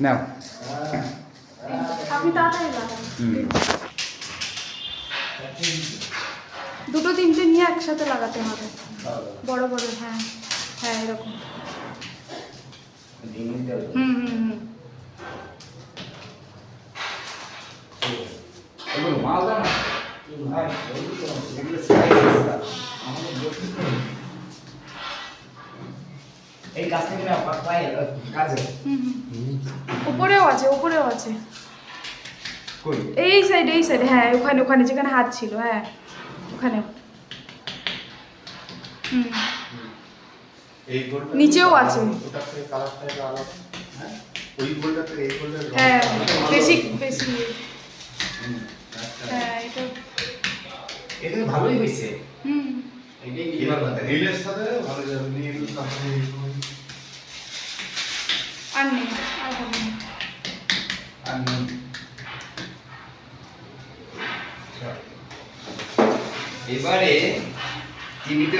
নাও আপনি তাড়াতাড়ি লাগান। দুটো তিনটে নিয়ে একসাথে লাগাতে হবে, বড় বড়। হ্যাঁ হ্যাঁ, এরকম। হুম হুম হুম। এই কাজ থেকে না পায়ে কাজে উপরেও আছে, উপরেও আছে। কই? এই সাইড, এই সাইড। হ্যাঁ, ওখানে ওখানে যেখানে হাত ছিল। হ্যাঁ, ওখানে। হুম, এই গোলটা নিচেও আছে। ওটা থেকে কালারটা আলাদা। হ্যাঁ, ওই গোলটা থেকে এই গোলটা হ্যাঁ, বেশি বেশি। হ্যাঁ, এটা এটা ভালোই হইছে। হুম। এটাই কি এবার নীলের সাথে ভালো যাবে, নীল তারপরে আর নেই, আর হবে না। আমি এবারে টিভিতে